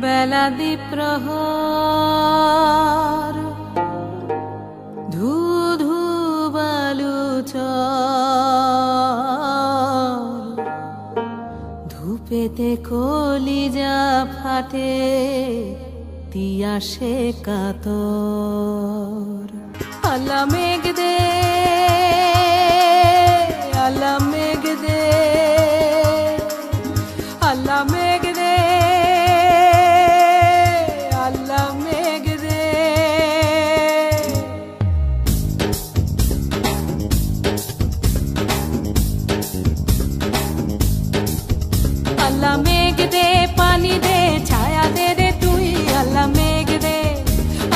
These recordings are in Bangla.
বেলাদি প্রহর ধু ধু বালু ধূপেতে কলিজা ফাটে তিয়াসে কাতর। আল্লাহ মেঘ দে, আল্লাহ মেঘ দে, আল্লাহ মেঘ দে, আল্লাহ মেঘ দে। আল্লাহ মেঘ দে, পানি দে, ছায়া দে রে তুই। আল্লাহ মেঘ দে,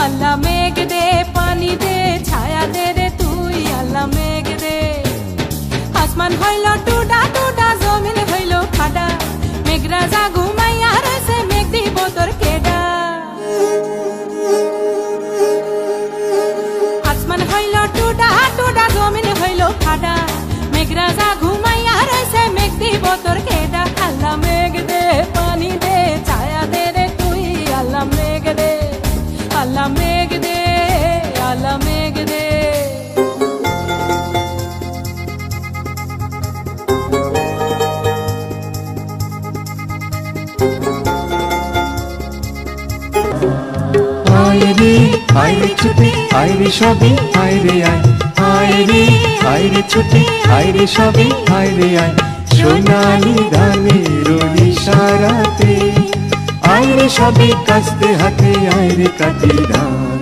আল্লাহ মেঘ দে, পানি দে, ছায়া দে রে তুই। আল্লাহ মেঘ দে। আসমান হইল টুডা টুডা, জমিন হইল খাডা, মেঘরাজা ঘুমাইয়া রয়েছে, মেঘ দিব তোর কেডা। আসমান হইল টুডা টুডা, জমিন হইল খাডা, মেঘরাজা ঘুমাইয়া রয়েছে, মেঘ দিব তোর কেডা। আল্লাহ মেঘ দে, পানি দে, ছায়া দে রে তুই। আল্লাহ মেঘ দে, আল্লাহ মেঘ দে, আল্লাহ মেঘ দে। আইরে আইরে ছুটি আইরে সবই আইরে আয়, আইরে আইরে ছুটি আইরে সবই আইরে আয়। সোনালি ধানের ইশারাতে আইরে সবই কাস্তে হাতে আইরে কাটি ধান,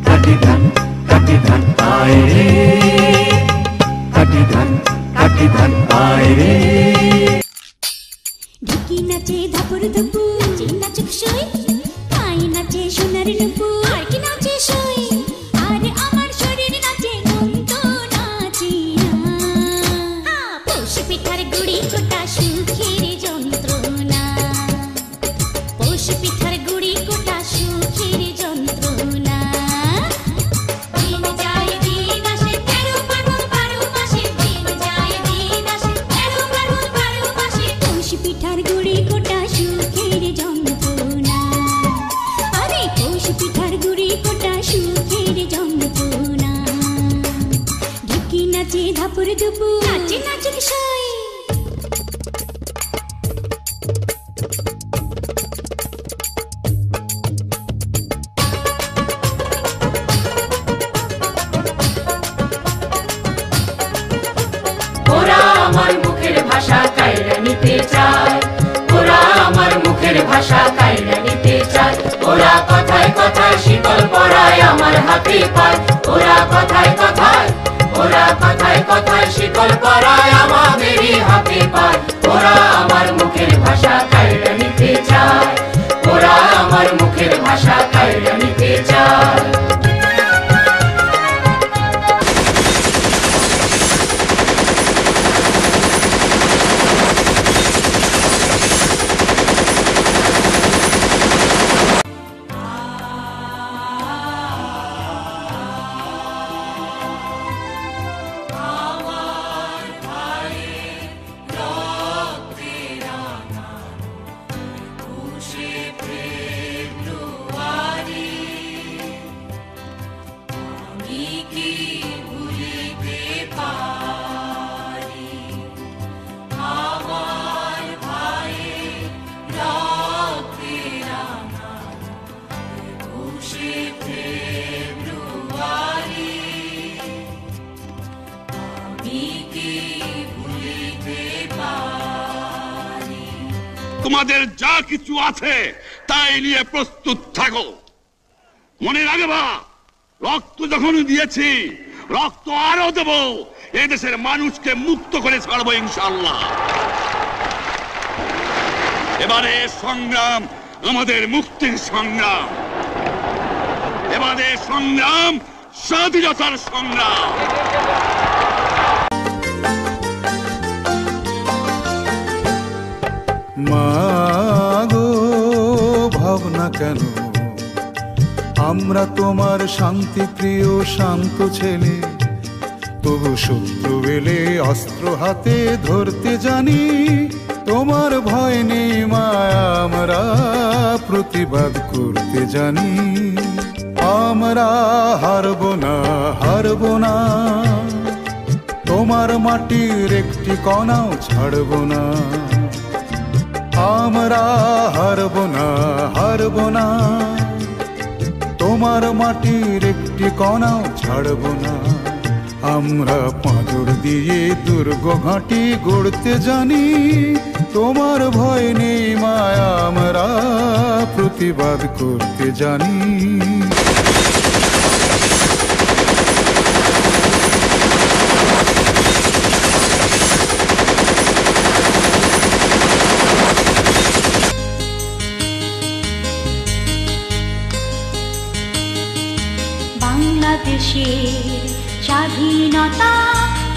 কাটি ধান, কাটি ধান আইরে, কাটি ধান, কাটি ধান আইরে। ঢুকি নাচে ধাপুর ধুপু, নাচুক সই, পাই নাচে সোনার নুপু, আর কি নাচে সই। আর আমার শরীর নাচে, মন তো নাচি না। পৌষ পিঠার গুড়ি কোটা সুখের যন্ত্রণা, পৌষ পিঠার গুড়ি কোটা সুখের যন্ত্রণা। দিন যায় দিন আসে, 13 পার্বণ 12 মাসে, দিন যায় দিন আসে, 13 পার্বণ 12 মাসে। পৌষ পিঠার গুড়ি কোটা সুখের যন্ত্রণা, আরে পৌষ পিঠার গুড়ি কোটা সুখের যন্ত্রণা। ঢুকি নাচে ধাপুর ধুপু, নাচে নাচুক সই। ওরা আমার মুখের ভাষা কাইরা নিতে চায়, ওরা আমার মুখের ভাষা কাইরা নিতে চায়। ওরা কথায় কথায় শিকল পরায় আমার হাতে পায়, ওরা কথায় কথায়, ওরা কথায় কথায় শিকল পরায় আমাদেরই হাতে পায়। ওরা আমার মুখের ভাষা কাইরা নিতে চায়, ওরা আমার মুখের ভাষা কাইরা নিতে চায়। তোমাদের যা কিছু আছে তাই নিয়ে প্রস্তুত থাকো। মনে রাখবা, রক্ত যখন দিয়েছি, রক্ত আরো দেব। এদেশের মানুষকে মুক্ত করে ছাড়বো ইনশাআল্লাহ। এবারে সংগ্রাম আমাদের মুক্তির সংগ্রাম, এবারে সংগ্রাম স্বাধীনতার সংগ্রাম। মাগো ভাবনা কেন, আমরা তোমার শান্তি প্রিয় শান্ত ছেলে, তবু শত্রু এলে অস্ত্র হাতে ধরতে জানি। তোমার ভয় নেই মা, আমরা প্রতিবাদ করতে জানি। আমরা হারবো না, হারবো না, তোমার মাটির একটি কণাও ছাড়বো না। আমরা হারবো না, হারবো না, তোমার মাটির একটি কণাও ছাড়বো না। আমরা পাঁজর দিয়ে দুর্গ ঘাঁটি গড়তে জানি। তোমার ভয় নেই মায়া, আমরা প্রতিবাদ করতে জানি। বাংলাদেশের স্বাধীনতা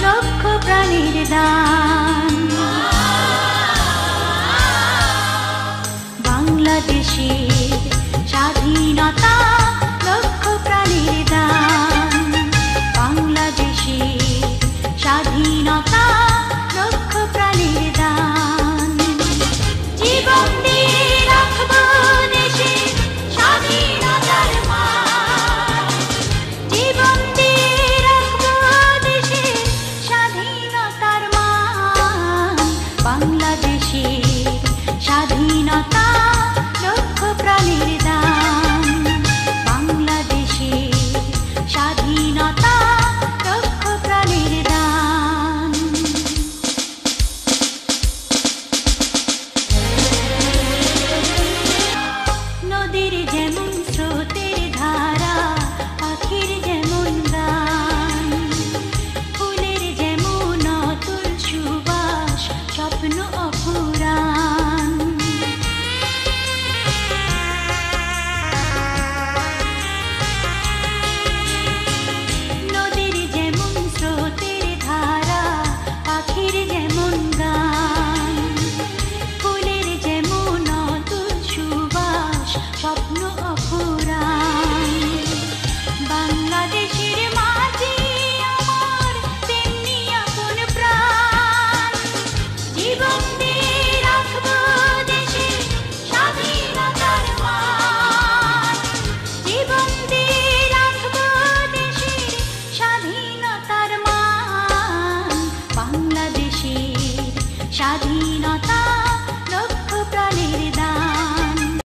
লক্ষ প্রাণের দান। বাংলাদেশের স্বাধীনতা